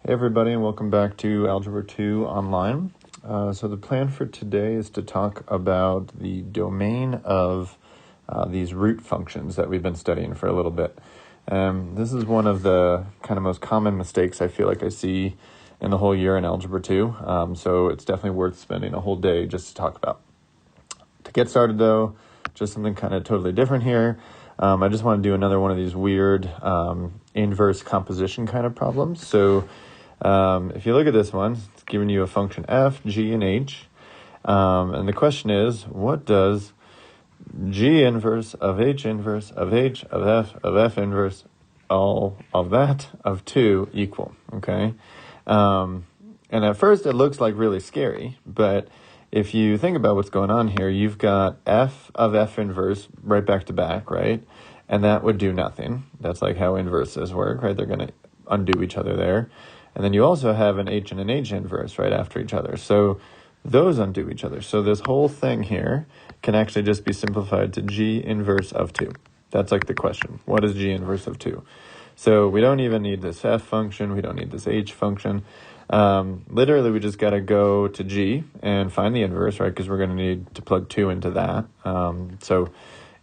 Hey everybody, and welcome back to Algebra 2 online. So the plan for today is to talk about the domain of these root functions that we've been studying for a little bit. This is one of the kind of most common mistakes I feel like I see in the whole year in Algebra 2, so it's definitely worth spending a whole day just to talk about. To get started though, just something kind of totally different here. I just want to do another one of these weird inverse composition kind of problems. So if you look at this one, it's giving you a function f, g, and h. And the question is, what does g inverse of h inverse of h of f inverse all of that of 2 equal, okay? And at first it looks like really scary, but if you think about what's going on here, you've got f of f inverse right back to back, right? And that would do nothing. That's like how inverses work, right? They're going to undo each other there. And then you also have an h and an h inverse right after each other. So those undo each other. So this whole thing here can actually just be simplified to g inverse of 2. That's like the question. What is g inverse of 2? So we don't even need this f function. We don't need this h function. Literally, we just got to go to g and find the inverse, right? Because we're going to need to plug 2 into that. So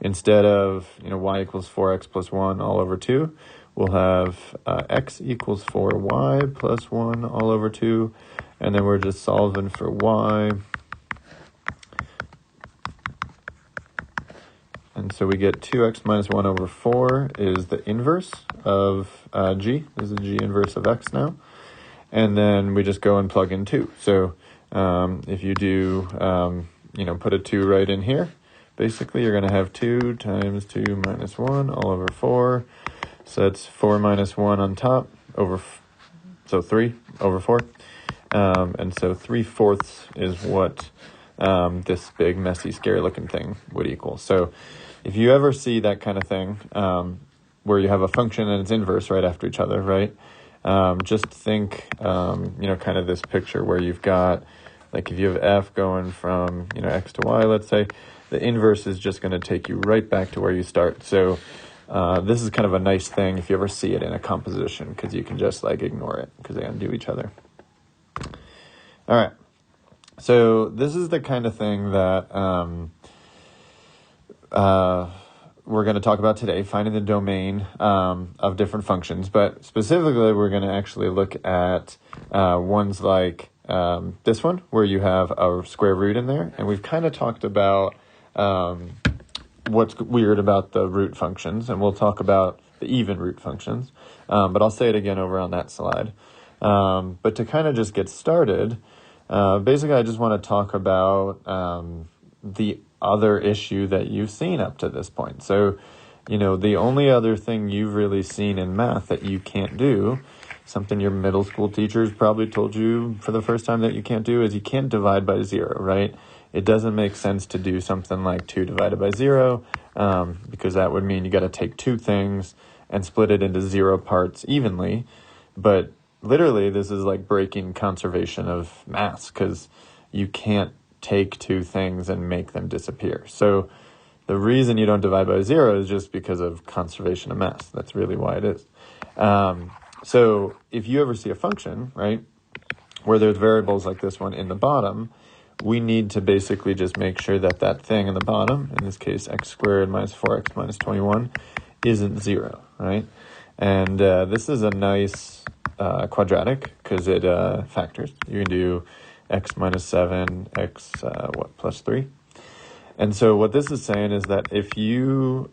instead of, y equals 4x plus 1 all over 2, we'll have x equals 4y plus 1 all over 2, and then we're just solving for y. And so we get 2x minus 1 over 4 is the inverse of g. This is the g inverse of x now. And then we just go and plug in 2. So if you do, put a 2 right in here, basically you're going to have 2 times 2 minus 1 all over 4. So that's 4 minus 1 on top, so 3 over 4. And so 3/4 is what this big, messy, scary-looking thing would equal. So if you ever see that kind of thing, where you have a function and its inverse right after each other, right? Just think, kind of this picture where you've got, like if you have f going from, x to y, let's say, the inverse is just going to take you right back to where you start. So this is kind of a nice thing if you ever see it in a composition, because you can just ignore it because they undo each other. All right. So this is the kind of thing that we're going to talk about today, finding the domain of different functions. But specifically, we're going to actually look at ones like this one, where you have a square root in there. And we've kind of talked about what's weird about the root functions, and we'll talk about the even root functions. But I'll say it again over on that slide. But to kind of just get started, basically I just want to talk about the other issue that you've seen up to this point. So, the only other thing you've really seen in math that you can't do, something your middle school teachers probably told you for the first time that you can't do, is you can't divide by 0, right? It doesn't make sense to do something like 2 divided by 0, because that would mean you got to take 2 things and split it into 0 parts evenly. But literally, this is like breaking conservation of mass, because you can't take 2 things and make them disappear. So the reason you don't divide by 0 is just because of conservation of mass. That's really why it is. So if you ever see a function, right, where there's variables like this one in the bottom, we need to basically just make sure that that thing in the bottom, in this case x squared minus 4x minus 21, isn't 0, right? And this is a nice quadratic because it factors. You can do x minus 7, x plus 3. And so what this is saying is that if you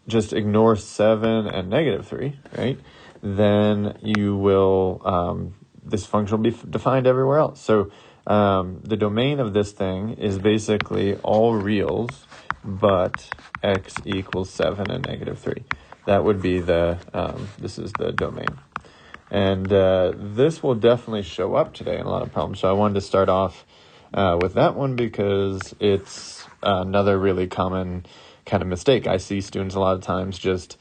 just ignore 7 and negative 3, right, then you will, this function will be defined everywhere else. So the domain of this thing is basically all reals but x equals 7 and negative 3. That would be this is the domain. And this will definitely show up today in a lot of problems. So I wanted to start off with that one because it's another really common kind of mistake. I see students a lot of times just,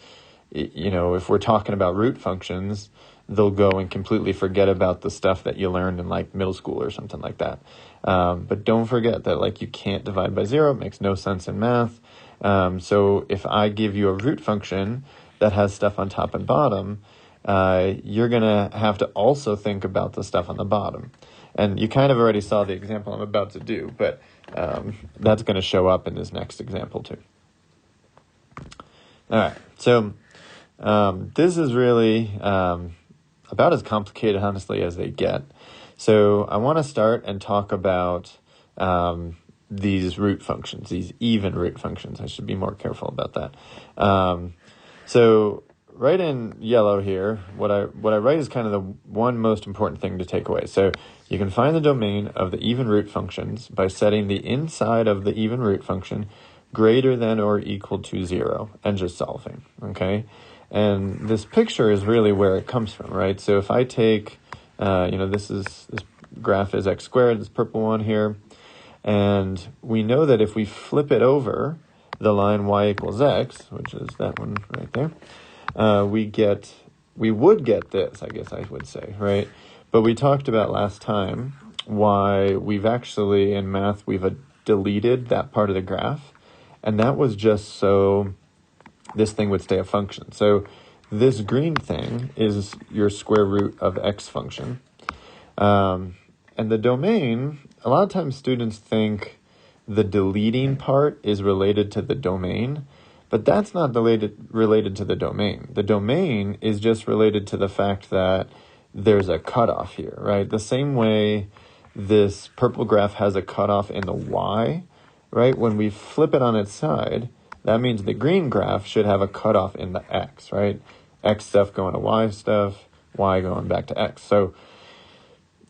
if we're talking about root functions, they'll go and completely forget about the stuff that you learned in middle school or something like that. But don't forget that you can't divide by 0. It makes no sense in math. So if I give you a root function that has stuff on top and bottom, you're going to have to also think about the stuff on the bottom. And you kind of already saw the example I'm about to do, but that's going to show up in this next example too. All right, so this is really about as complicated, honestly, as they get. So I want to start and talk about these root functions, these even root functions. I should be more careful about that. So right in yellow here, what I write is kind of the one most important thing to take away. So you can find the domain of the even root functions by setting the inside of the even root function greater than or equal to 0 and just solving, okay? And this picture is really where it comes from, right? So if I take, this graph is x squared, this purple one here, and we know that if we flip it over the line y equals x, which is that one right there, we would get this, I guess I would say, right? But we talked about last time why we've actually, in math, we've deleted that part of the graph, and that was just so this thing would stay a function. So this green thing is your square root of x function. And the domain, a lot of times students think the deleting part is related to the domain, but that's not related to the domain. The domain is just related to the fact that there's a cutoff here, right? The same way this purple graph has a cutoff in the y, right? When we flip it on its side, that means the green graph should have a cutoff in the x, right? X stuff going to y stuff, y going back to x. So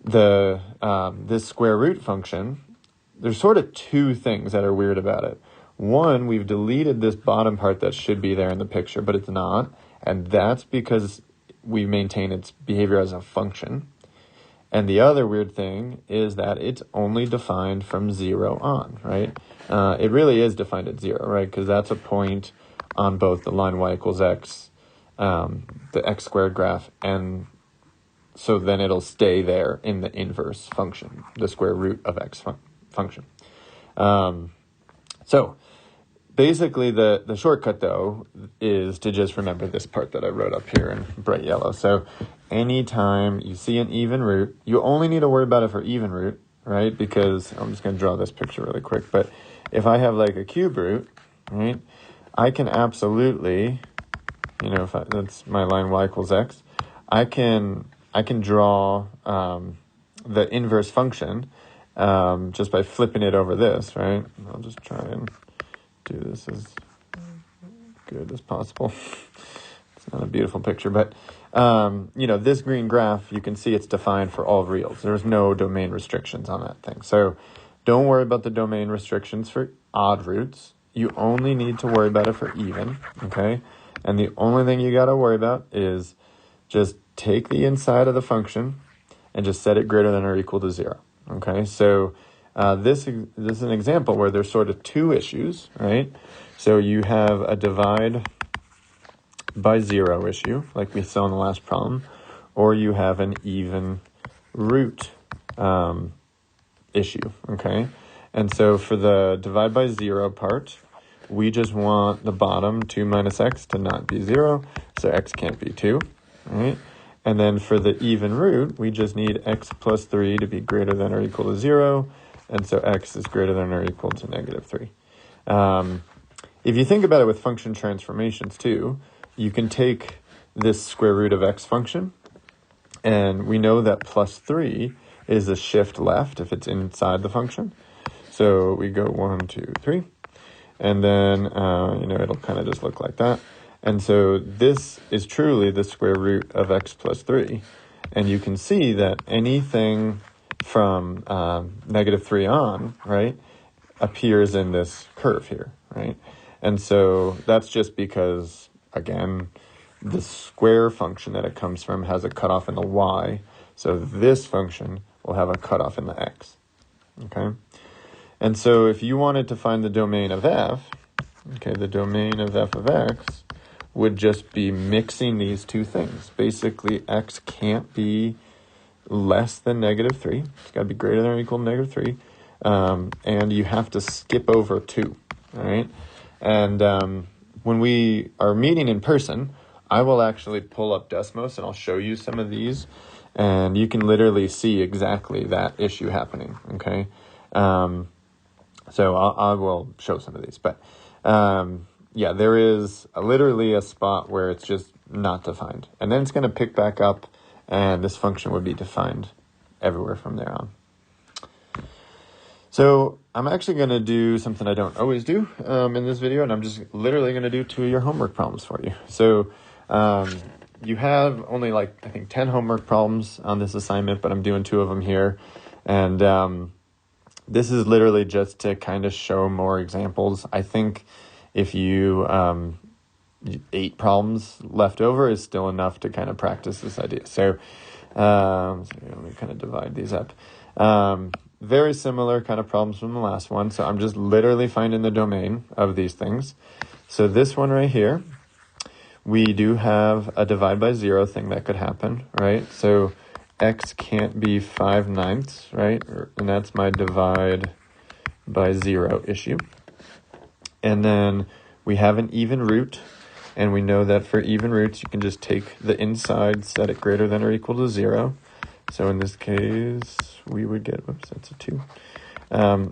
this square root function, there's sort of two things that are weird about it. One, we've deleted this bottom part that should be there in the picture, but it's not. And that's because we maintain its behavior as a function. And the other weird thing is that it's only defined from 0 on, right? It really is defined at 0, right? Because that's a point on both the line y equals x, the x squared graph, and so then it'll stay there in the inverse function, the square root of x function. So basically the shortcut, though, is to just remember this part that I wrote up here in bright yellow. So anytime you see an even root, you only need to worry about it for even root, right? Because I'm just going to draw this picture really quick. But if I have like a cube root, right, I can absolutely, that's my line y equals x, I can draw the inverse function just by flipping it over this, right? I'll just try and do this as good as possible. It's not a beautiful picture, but this green graph, you can see it's defined for all reals. There's no domain restrictions on that thing. So don't worry about the domain restrictions for odd roots. You only need to worry about it for even, okay? And the only thing you got to worry about is just take the inside of the function and just set it greater than or equal to 0, okay? So this is an example where there's sort of two issues, right? So you have a divide by 0 issue, like we saw in the last problem, or you have an even root issue, okay? And so for the divide by 0 part, we just want the bottom 2 minus x to not be 0, so x can't be 2, right? And then for the even root, we just need x plus 3 to be greater than or equal to 0, and so x is greater than or equal to negative 3. If you think about it with function transformations too, you can take this square root of x function, and we know that plus 3 is a shift left if it's inside the function. So we go 1, 2, 3, and then, it'll kind of just look like that. And so this is truly the square root of x plus 3. And you can see that anything from negative 3 on, right, appears in this curve here, right? And so that's just because, again, the square function that it comes from has a cutoff in the y. So this function will have a cutoff in the x, okay? And so if you wanted to find the domain of f, okay, the domain of f of x would just be mixing these two things. Basically, x can't be less than negative 3. It's got to be greater than or equal to negative 3. And you have to skip over 2, all right? And when we are meeting in person, I will actually pull up Desmos and I'll show you some of these, and you can literally see exactly that issue happening, okay? So I will show some of these, but yeah, there is literally a spot where it's just not defined, and then it's going to pick back up, and this function would be defined everywhere from there on. So I'm actually going to do something I don't always do in this video, and I'm just literally going to do 2 of your homework problems for you. So you have only like, I think 10 homework problems on this assignment, but I'm doing 2 of them here. And this is literally just to kind of show more examples. I think if you 8 problems left over is still enough to kind of practice this idea. So let me kind of divide these up. Very similar kind of problems from the last one. So I'm just literally finding the domain of these things. So this one right here, we do have a divide by 0 thing that could happen, right? So x can't be 5/9, right? And that's my divide by 0 issue. And then we have an even root, and we know that for even roots, you can just take the inside, set it greater than or equal to 0. So in this case, we would get, whoops, that's a 2.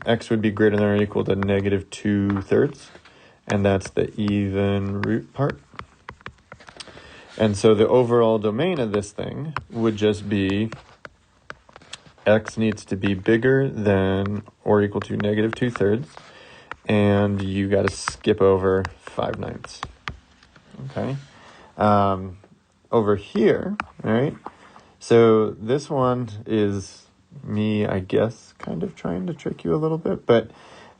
X would be greater than or equal to negative 2/3, and that's the even root part. And so the overall domain of this thing would just be x needs to be bigger than or equal to negative 2/3, and you got to skip over 5/9. Okay. Over here, all right? So this one is me, I guess, kind of trying to trick you a little bit. But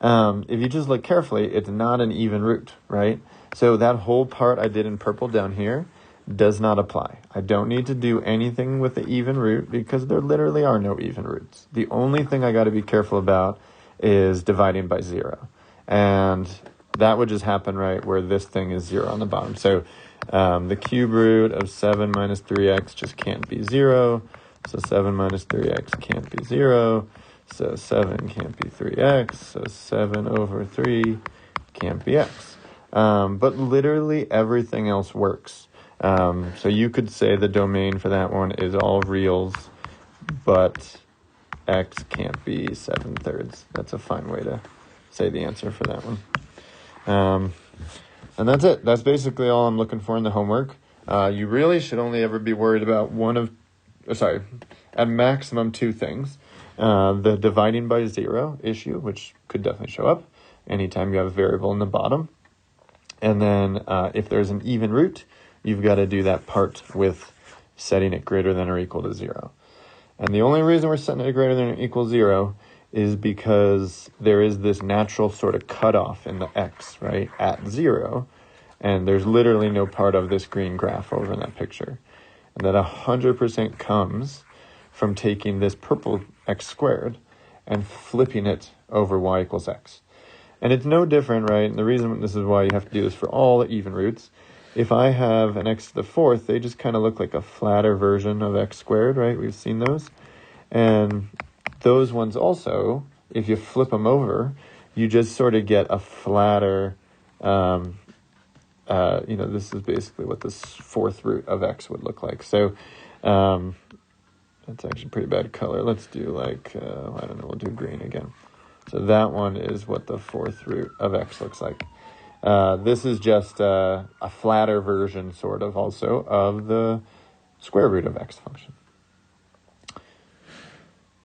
if you just look carefully, it's not an even root, right? So that whole part I did in purple down here does not apply. I don't need to do anything with the even root because there literally are no even roots. The only thing I got to be careful about is dividing by 0. And that would just happen right where this thing is 0 on the bottom. So the cube root of 7 minus 3x just can't be 0. So 7 minus 3x can't be 0. So 7 can't be 3x. So 7 over 3 can't be x. But literally everything else works. So you could say the domain for that one is all reals, but x can't be 7/3. That's a fine way to say the answer for that one. And that's it. That's basically all I'm looking for in the homework. You really should only ever be worried about at maximum 2 things. The dividing by 0 issue, which could definitely show up anytime you have a variable in the bottom. And then if there's an even root, you've got to do that part with setting it greater than or equal to 0. And the only reason we're setting it greater than or equal to 0 is because there is this natural sort of cutoff in the x, right, at 0. And there's literally no part of this green graph over in that picture. And that 100% comes from taking this purple x squared and flipping it over y equals x. And it's no different, right? And the reason this is why you have to do this for all the even roots. If I have an x to the 4th, they just kind of look like a flatter version of x squared, right? We've seen those. And those ones also, if you flip them over, you just sort of get a flatter, this is basically what this 4th root of x would look like. So that's actually pretty bad color. Let's do we'll do green again. So that one is what the 4th root of x looks like. This is just a flatter version, sort of, also, of the square root of x function.